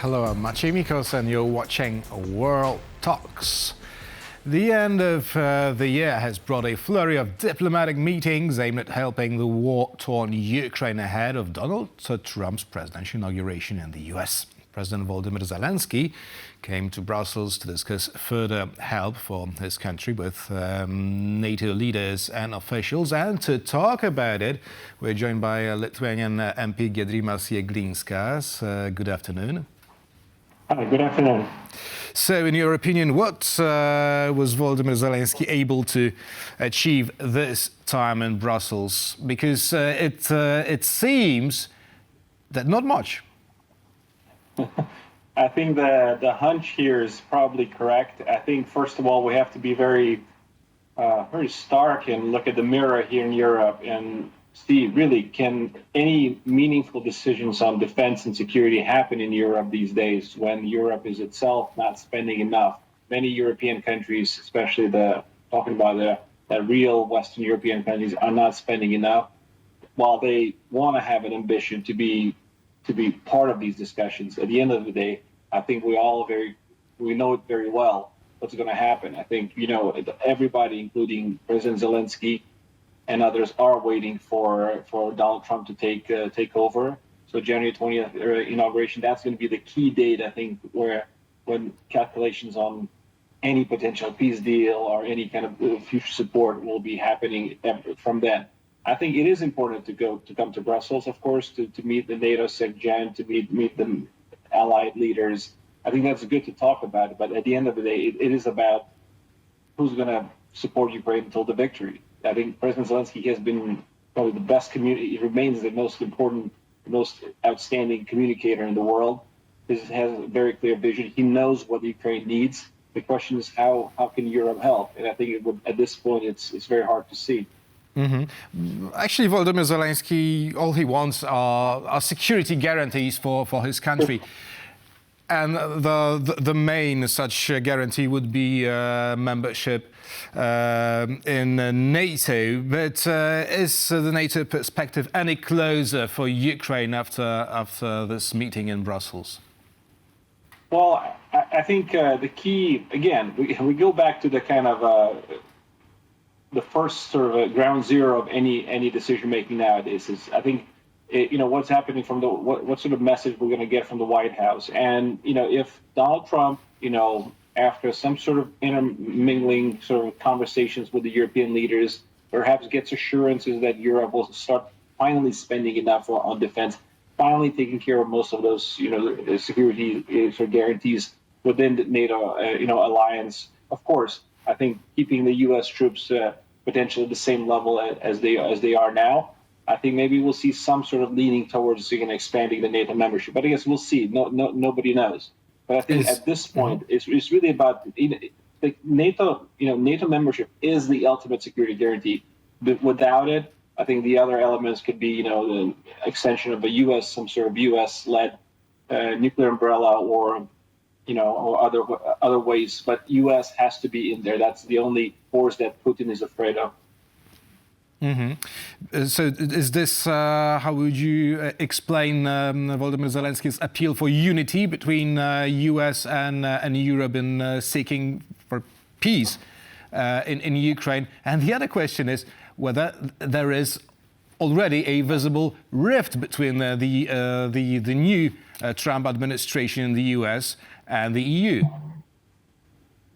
Hello, I'm Maciej Mikos and you're watching World Talks. The end of the year has brought a flurry of diplomatic meetings aimed at helping the war-torn Ukraine ahead of Donald Trump's presidential inauguration in the US. President Volodymyr Zelenskyy came to Brussels to discuss further help for his country with NATO leaders and officials. And to talk about it, we're joined by Lithuanian MP Giedrimas Jeglinskas. Good afternoon. Hi, good afternoon. So, in your opinion, what was Volodymyr Zelenskyy able to achieve this time in Brussels? Because it seems that not much. I think the hunch here is probably correct. I think, first of all, we have to be very stark and look at the mirror here in Europe and see, really, can any meaningful decisions on defense and security happen in Europe these days when Europe is itself not spending enough? Many European countries, especially the real Western European countries, are not spending enough, while they want to have an ambition to be part of these discussions. At the end of the day, I think we know it very well what's going to happen. I think, everybody, including President Zelenskyy and others, are waiting for Donald Trump to take over. So January 20th inauguration, that's going to be the key date, I think, when calculations on any potential peace deal or any kind of future support will be happening from then. I think it is important to come to Brussels, of course, to meet the NATO SecGen, to meet the allied leaders. I think that's good to talk about it, but at the end of the day, it is about who's going to support Ukraine until the victory. I think President Zelenskyy has been probably the best he remains the most important, most outstanding communicator in the world. He has a very clear vision. He knows what Ukraine needs. The question is how can Europe help? And I think at this point, it's very hard to see. Mm-hmm. Actually, Volodymyr Zelenskyy, all he wants are security guarantees for his country. And the main such guarantee would be membership in NATO. But is the NATO perspective any closer for Ukraine after this meeting in Brussels? Well, I think the key, again, we go back to the kind of the first sort of ground zero of any decision making nowadays is, I think, what's happening from what sort of message we're going to get from the White House. And, if Donald Trump, after some sort of intermingling sort of conversations with the European leaders, perhaps gets assurances that Europe will start finally spending enough on defense, finally taking care of most of those, security sort of guarantees within the NATO, alliance. Of course, I think keeping the U.S. troops potentially at the same level as they are now, I think maybe we'll see some sort of leaning towards expanding the NATO membership. But I guess we'll see. Nobody knows. But I think at this point, it's really about NATO. NATO membership is the ultimate security guarantee. But without it, I think the other elements could be, the extension of some sort of U.S.-led nuclear umbrella, or other ways. But U.S. has to be in there. That's the only force that Putin is afraid of. Mm-hmm. So is this, how would you explain Volodymyr Zelenskyy's appeal for unity between US and Europe in seeking for peace in Ukraine? And the other question is whether there is already a visible rift between the new Trump administration in the US and the EU.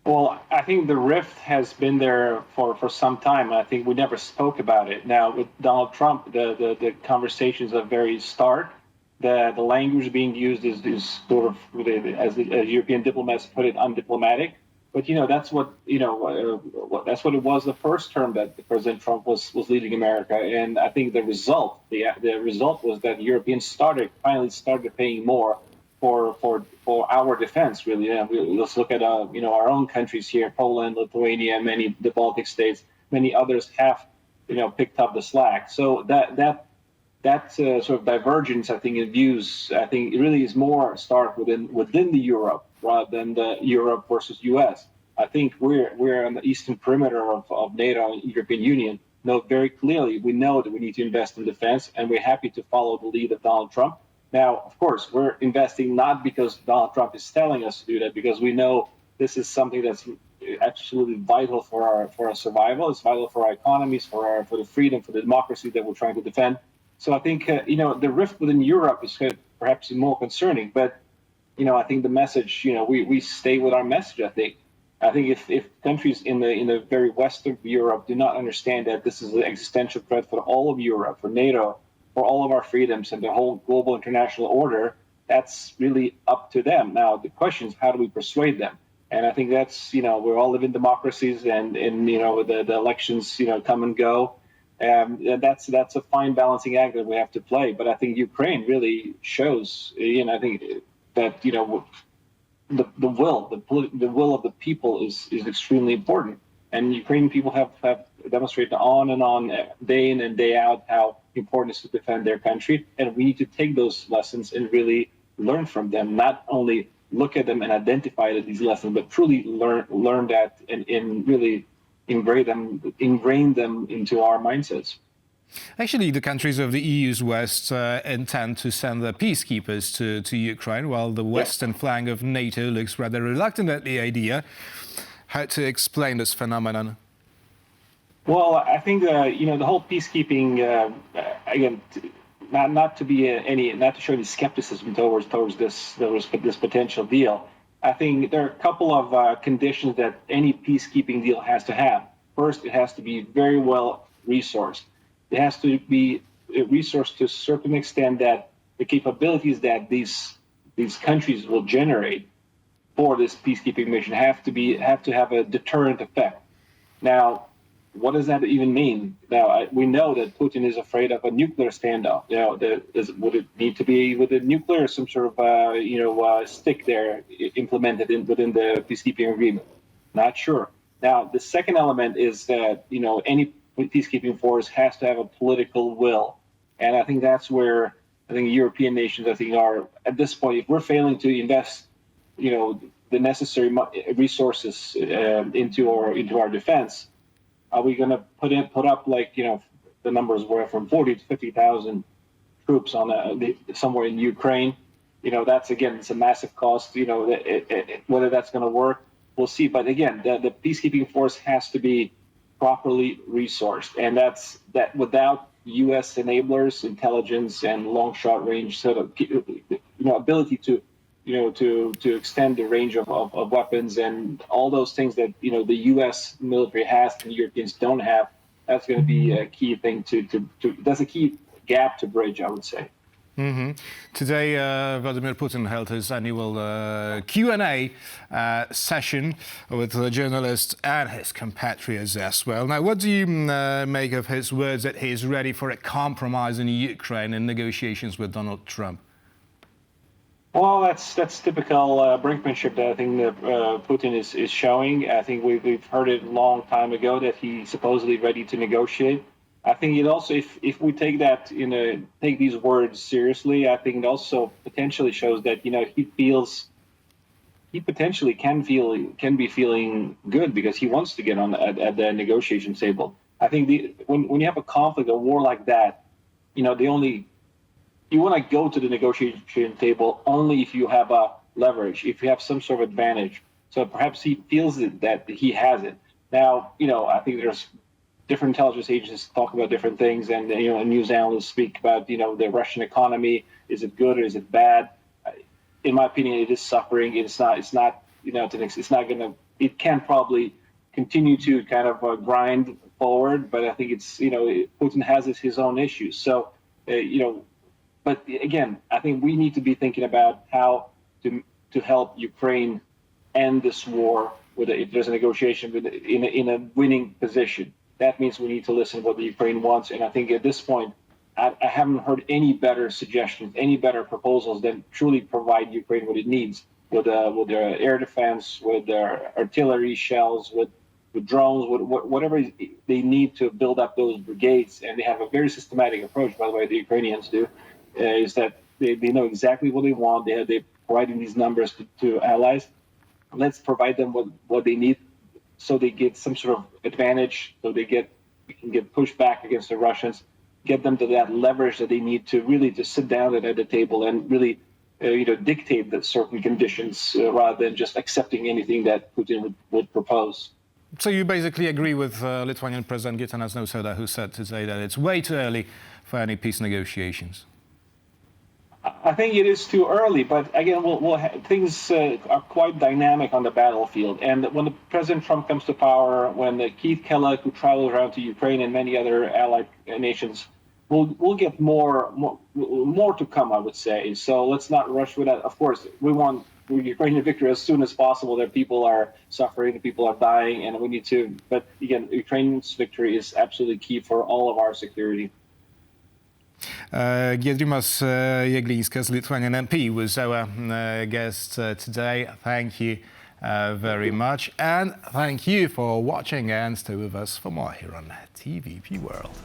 Well, I think the rift has been there for some time. I think we never spoke about it. Now, with Donald Trump, the conversations are very stark. The language being used is sort of, as European diplomats put it, undiplomatic. But that's what that's what it was the first term that President Trump was leading America. And I think the result was that Europeans finally started paying more for our defense, really. Let's look at our own countries here: Poland, Lithuania, the Baltic states. Many others have picked up the slack. So that sort of divergence, I think, in views, I think it really is more stark within the Europe rather than the Europe versus U.S. I think we're on the eastern perimeter of NATO and European Union. Know very clearly, we know that we need to invest in defense, and we're happy to follow the lead of Donald Trump. Now, of course, we're investing not because Donald Trump is telling us to do that, because we know this is something that's absolutely vital for our survival. It's vital for our economies, for the freedom, for the democracy that we're trying to defend. So I think the rift within Europe is perhaps more concerning. But I think the message, we stay with our message. I think if countries in the very west of Europe do not understand that this is an existential threat for all of Europe, for NATO, for all of our freedoms and the whole global international order, that's really up to them. Now, the question is, how do we persuade them? And I think that's, we all live in democracies, and the elections, come and go. That's a fine balancing act that we have to play. But I think Ukraine really shows, I think that, the will of the people is extremely important. And Ukrainian people have demonstrated on and on, day in and day out, how important it is to defend their country. And we need to take those lessons and really learn from them, not only look at them and identify these lessons, but truly learn that and really ingrain them into our mindsets. Actually, the countries of the EU's West intend to send their peacekeepers to Ukraine, while the western flank of NATO looks rather reluctant at the idea. How to explain this phenomenon? Well, I think the whole peacekeeping, again, not to show any skepticism towards this potential deal. I think there are a couple of conditions that any peacekeeping deal has to have. First, it has to be very well resourced. It has to be resourced to a certain extent that the capabilities that these countries will generate for this peacekeeping mission have to have a deterrent effect. Now, what does that even mean? Now, we know that Putin is afraid of a nuclear standoff. Would it need to be with a nuclear, some sort of stick there implemented within the peacekeeping agreement? Not sure. Now, the second element is that any peacekeeping force has to have a political will, and I think that's where I think European nations are at this point. If we're failing to invest, the necessary resources into our defense, are we going to put up the numbers were from 40 to 50,000 troops on somewhere in Ukraine? It's a massive cost. Whether that's going to work, we'll see. But again, the peacekeeping force has to be properly resourced, and that without U.S. enablers, intelligence, and long shot range sort of ability to extend the range of weapons and all those things that the U.S. military has and Europeans don't have. That's going to be a key thing that's a key gap to bridge, I would say. Mm-hmm. Today, Vladimir Putin held his annual Q&A session with the journalists and his compatriots as well. Now, what do you make of his words that he's ready for a compromise in Ukraine in negotiations with Donald Trump? Well, that's typical brinkmanship that I think that Putin is showing. I think we've heard it a long time ago that he's supposedly ready to negotiate. I think it also, if we take these words seriously, I think it also potentially shows that he potentially can be feeling good because he wants to get on at the negotiation table. I think when you have a conflict, a war like that, you want to go to the negotiation table only if you have a leverage, if you have some sort of advantage. So perhaps he feels that he has it. Now, I think there's different intelligence agencies talk about different things, and news analysts speak about the Russian economy. Is it good or is it bad? In my opinion, it is suffering. It's not it can probably continue to kind of grind forward, but I think it's Putin has his own issues. So but again, I think we need to be thinking about how to help Ukraine end this war if there's a negotiation in a winning position. That means we need to listen to what the Ukraine wants. And I think at this point, I haven't heard any better suggestions, any better proposals than truly provide Ukraine what it needs with their air defense, with their artillery shells, with drones, whatever they need to build up those brigades. And they have a very systematic approach, by the way, the Ukrainians do, is that they know exactly what they want. They're providing these numbers to allies. Let's provide them what they need, so they get some sort of advantage, so we can get pushed back against the Russians. get them to that leverage that they need to really to sit down at the table and really dictate that certain conditions rather than just accepting anything that Putin would propose. So you basically agree with Lithuanian President Gitanas Nausėda, who said today that it's way too early for any peace negotiations. I think it is too early, but again, things are quite dynamic on the battlefield. And when the President Trump comes to power, when Keith Kellogg, who travels around to Ukraine and many other allied nations, we'll get more to come, I would say. So let's not rush with that. Of course, we want Ukrainian victory as soon as possible. That people are suffering, people are dying, and we need to. But again, Ukraine's victory is absolutely key for all of our security. Giedrimas Jeglinskas, Lithuanian MP, was our guest today. Thank you very much, and thank you for watching, and stay with us for more here on TVP World.